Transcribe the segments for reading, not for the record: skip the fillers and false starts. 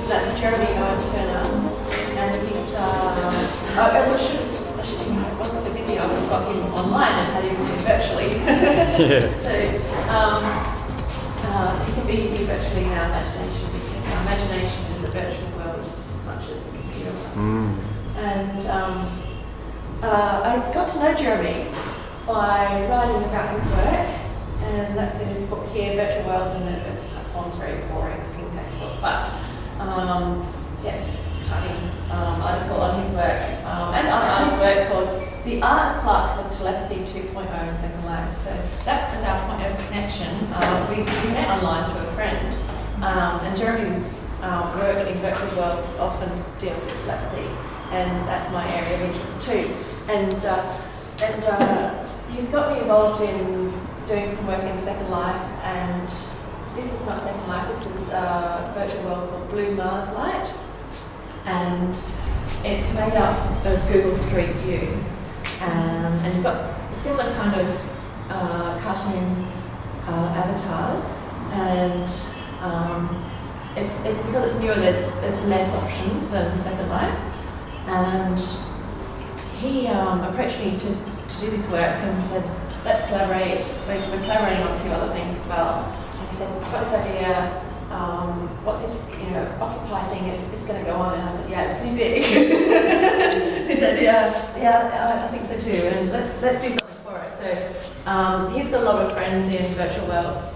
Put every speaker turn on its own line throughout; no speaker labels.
That's Jeremy Owen Turner, and he's, I should think I wasn't so busy, I've got him online and had him virtually. So, he can be virtually in our imagination, because our imagination is a virtual world just as much as the computer one. And I got to know Jeremy by writing about his work, and that's in his book here, Virtual Worlds and Metaverse Platforms, very boring looking textbook, but yes, exciting article on his work, and on his work called The Art Flux of Telepathy 2.0 and Second Life. So that was our point of connection. We met online through a friend, and Jeremy's work in virtual worlds often deals with telepathy, and that's my area of interest too. And he's got me involved in doing some work in Second Life, and this is not Second Life, this is a virtual world called Blue Mars Light, and it's made up of Google Street View, and you've got similar kind of cartoon avatars, and because it's newer, there's less options than Second Life, and he approached me to do this work and said, let's collaborate. We're collaborating on a few other things as well. And he said, I've got this idea, what's this, Occupy thing, it's going to go on. And I said, yeah, it's pretty big. He said, yeah, I think so too, and let's do something for it. So he's got a lot of friends in virtual worlds.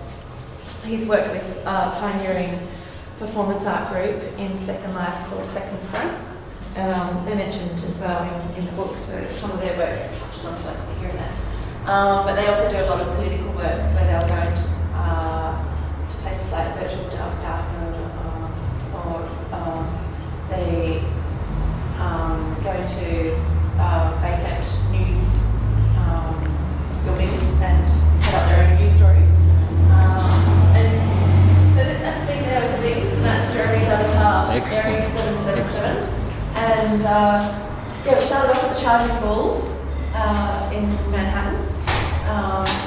He's worked with a pioneering performance art group in Second Life called Second Front. They're mentioned as well in the book, so some of their work touches on telepathy here and there. But they also do a lot of political works where they'll go to places like virtual dark or they go to vacant news buildings and set up their own news stories. And so that's been there with the bigs, and that's Jeremy's avatar, Jeremy 777. And we started off at the Charging Bull in Manhattan.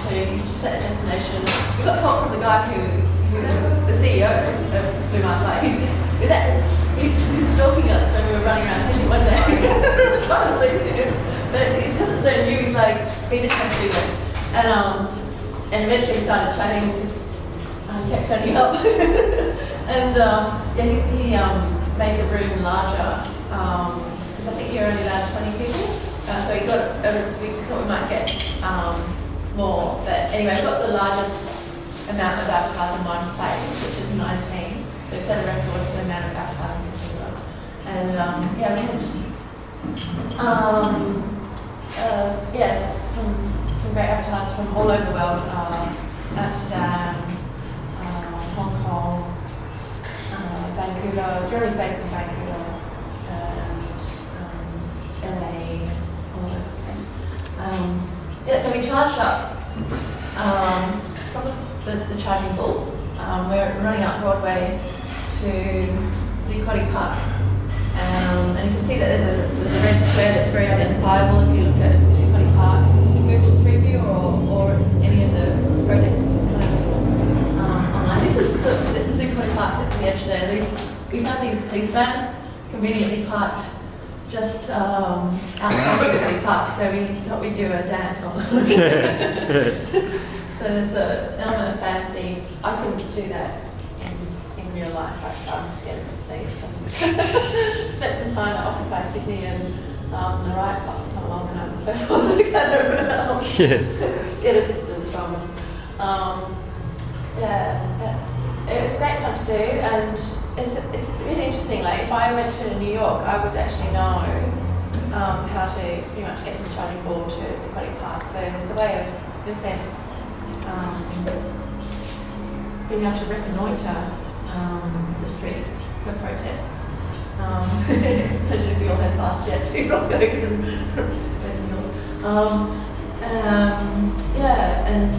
So you just set a destination. We got help from the guy who the CEO of Blue Mars Light. He was stalking us when we were running around Sydney one day. We can't lose him. But because it's so new, he's like beta testing it. And eventually we started chatting because he kept turning up. And he made the room larger. Because I think you're only allowed 20 people. So we thought we might get more. But anyway, we've got the largest amount of avatars in one place, which is 19. So we set a record for the amount of avatars in this as well. And we had some great avatars from all over the world. Amsterdam, Hong Kong, Vancouver. Jeremy's based in Vancouver. LA, all those things. So we charged up from the Charging Bull. We're running up Broadway to Zuccotti Park. And you can see that there's a red square that's very identifiable if you look at Zuccotti Park in Google Street View or any of the projects online. This is Zuccotti Park at the edge there. We found these police vans conveniently parked just outside the park, so we thought we'd do a dance on them. So there's an element of fantasy. I couldn't do that in real life. I'm scared of the police. Spent some time at Occupy Sydney, and the riot cops come along, and I'm the first one to kind of get a distance from them. It was great fun to do, and it's really interesting. Like if I went to New York, I would actually know how to pretty much get from Charging Bull to Zuccotti Park. So there's a way of, in a sense, been able to reconnoitre the streets for protests. Imagine if we all had fast jets, we'd all go and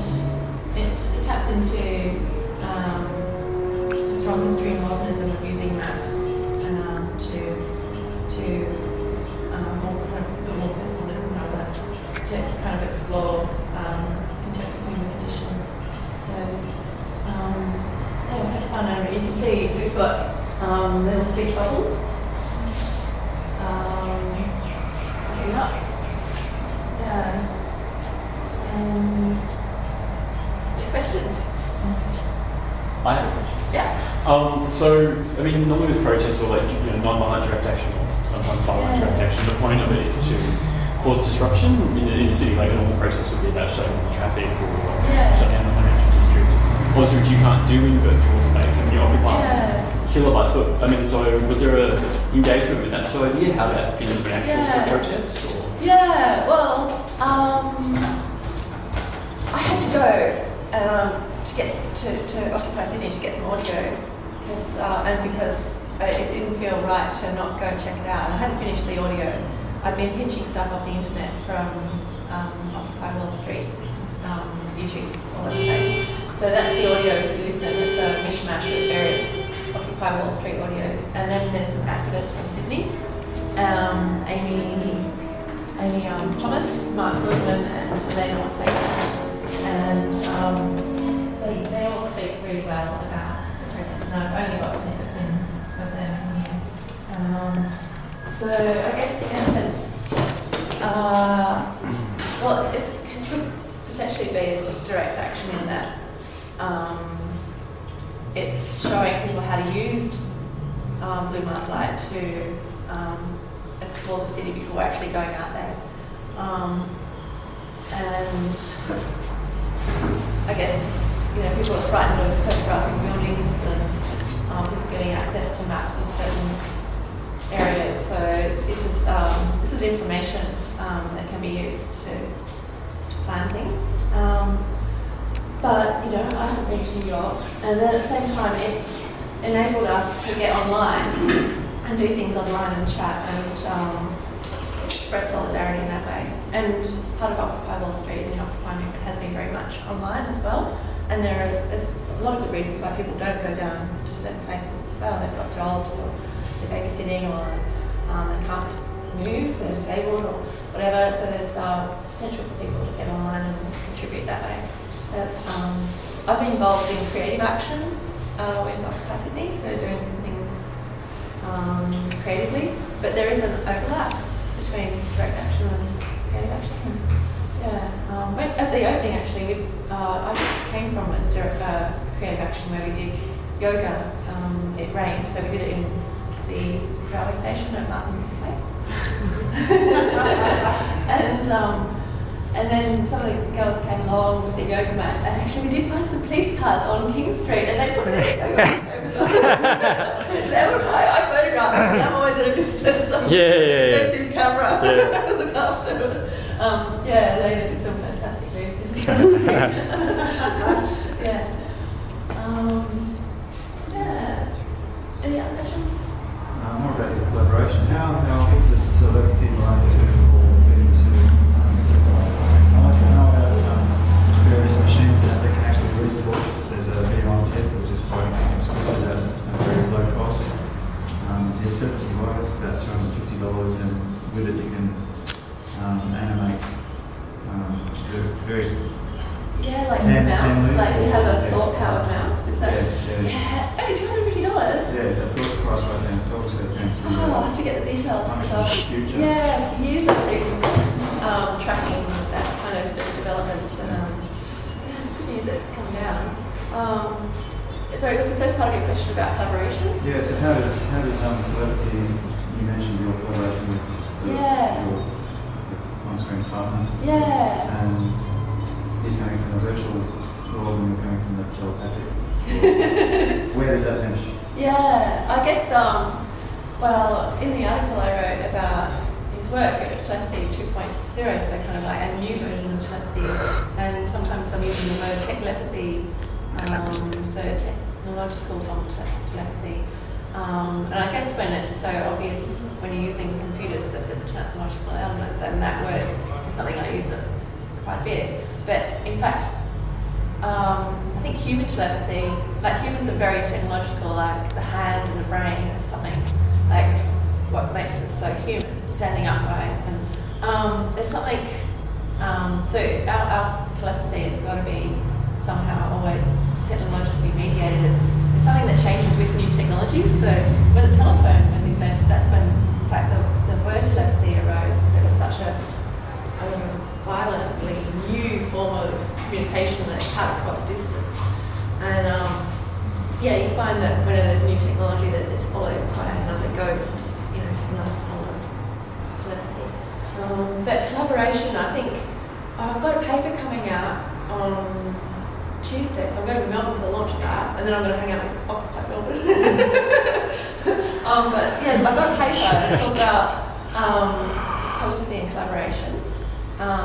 it taps into a strong history and modernism of using maps to more personalism rather, to kind of explore contemporary human condition. So, we had fun, and you can see we've got little speech bubbles. Up. Questions?
I have a question.
Yeah.
So, I mean, normally with protests or non-violent direct action, or sometimes violent direct action, the point of it is to cause disruption. In the city, like a normal protest would be about shutting down the traffic or shutting down the financial district. Obviously, which you can't do in virtual space, and you occupy kilobytes. But I mean, so was there a engagement with that sort of idea? How that fit into an actual sort of protest? Or?
Yeah. Well, I had to go to get to Occupy Sydney to get some audio, because it didn't feel right to not go and check it out. And I hadn't finished the audio. I'd been pinching stuff off the internet from Occupy Wall Street, YouTube's all over the place. So that's the audio if you listen. It's a mishmash of various Occupy Wall Street audios. And then there's some activists from Sydney, Amy Thomas, Mark Goodman, and Elena Ortega. And they all speak really well about the protest. And I've only got snippets in of them here. So I guess in a sense, it could potentially be a direct action in that it's showing people how to use Blue Mars Light to explore the city before actually going out there. And I guess, people are frightened of photographing buildings and people getting access to maps of certain areas. So this is information that can be used to plan things. But I haven't been to New York, and then at the same time, it's enabled us to get online and do things online and chat and express solidarity in that way. And part of Occupy Wall Street and the Occupy movement has been very much online as well. And there's a lot of good reasons why people don't go down to certain places. Well, they've got jobs, or they're babysitting, or they can't move, they're disabled, or whatever. So there's potential for people to get online and contribute that way. But, I've been involved in creative action with Occupy Sydney, so doing some things creatively. But there is an overlap between direct action and creative action. At the opening, actually, I came from a creative action where we did yoga. It rained, so we did it in the railway station at Martin Place. And then some of the girls came along with their yoga mats, and actually we did find some police cars on King Street, and they put their yoga mats over them. I photographed them, see, I'm always at a distance. Expensive camera. Look after them. Elena did some fantastic moves in the Any other questions?
More about your collaboration. How does the telepathy line get into knowledge? How about various machines that can actually read thoughts? There's a V1 tech which is quite expensive at a very low cost. It's telepathy wise, about $250, and with it you can animate various.
Like a mouse, like you have a thought-powered mouse. Is that? Only $250.
Yeah, that thought price right there. It's obviously it's going to be.
I have to get the details.
Future.
Yeah, years I've been tracking that kind of developments, and it's good news that it's coming out. Sorry, was the first part of your question about collaboration?
Yeah. So how does telepathy? You mentioned your collaboration with your on-screen partner.
Yeah.
And he's coming from the virtual world, and you're coming from the telepathic. Where does that mesh?
Yeah, I guess, in the article I wrote about his work, it was telepathy 2.0, so kind of like a new version of telepathy. And sometimes I'm using the word telepathy So technological from telepathy. And I guess when it's so obvious when you're using computers that there's a technological element, then that word is something I use quite a bit. But in fact, I think human telepathy, like humans are very technological, like the hand and the brain is something like what makes us so human, standing upright. And there's something, so our telepathy has got to be somehow always technologically mediated. It's something that changes with new technology. So when the telephone was invented, that's when, in fact, the word telepathy arose, because it was such a violently new form of communication that cut across distance. And you find that whenever there's new technology, that it's followed by another ghost, another form of telepathy. But collaboration, I think, I've got a paper coming out on Tuesday, so I'm going to Melbourne for the launch of that, and then I'm going to hang out with Occupy Melbourne. But yeah, I've got a paper that's all about telepathy and collaboration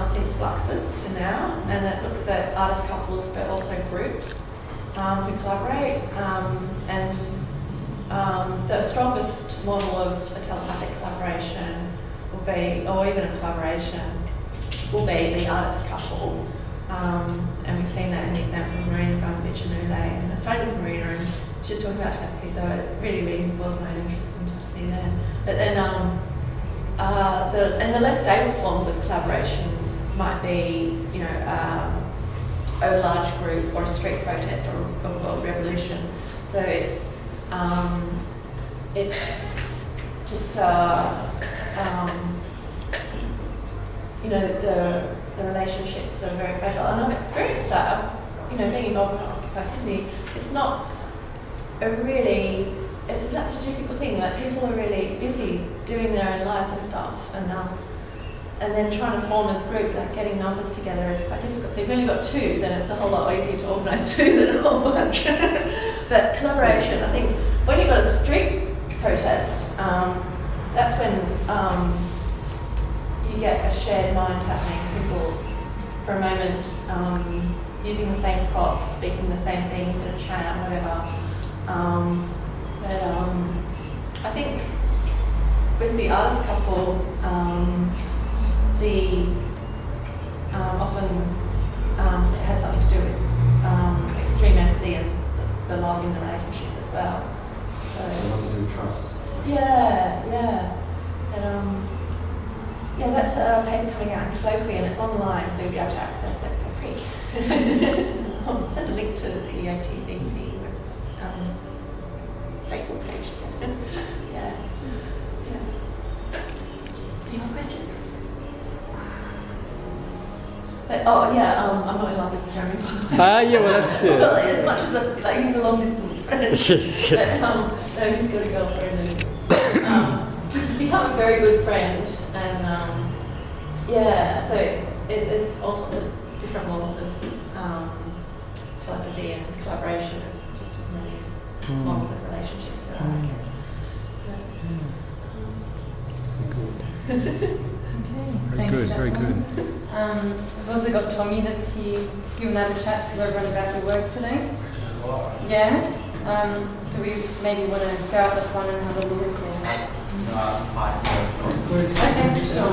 since Fluxus to now, and it looks at artist couples but also groups who collaborate, and the strongest model of a telepathic collaboration will be, or even a collaboration, will be the artist couple. And we've seen that in the example of Marina Abramovich and Ule. And I started with Marina, and she was talking about telepathy, so it really was my interest in telepathy then. But then, the less stable forms of collaboration might be, a large group or a street protest or a world revolution. So it's just the relationships are very fragile, and I've experienced that. Being involved in Occupy Sydney, it's not it's such a difficult thing. Like, people are really busy doing their own lives and stuff, and then trying to form as a group, like getting numbers together is quite difficult. So if you've only got two, then it's a whole lot easier to organise two than a whole bunch. But collaboration, I think, when you've got a street protest, that's when you get a shared mind happening. People, for a moment, using the same props, speaking the same things in a chat, whatever. I think with the artist couple, often it has something to do with extreme empathy and the love in the relationship as well. So,
a lot to do with trust.
Yeah. And that's a paper coming out in Colloquy, and it's online, so you'll be able to access it for free. I'll send a link to the ATVP Facebook page. Yeah. Any more questions? But, I'm not in love with Jeremy, by the way.
Well, that's it.
Well, as much as he's a long distance friend. But, so he's got a girlfriend, and he's become a very good friend, and so there's all sorts of different models of telepathy and collaboration. There's just as many models of relationships there are, I guess.
Very good.
I've also got Tomy that you and I have a chat to everyone about your work today. Yeah? Do we maybe want to go out the front and have a look? Okay, sure.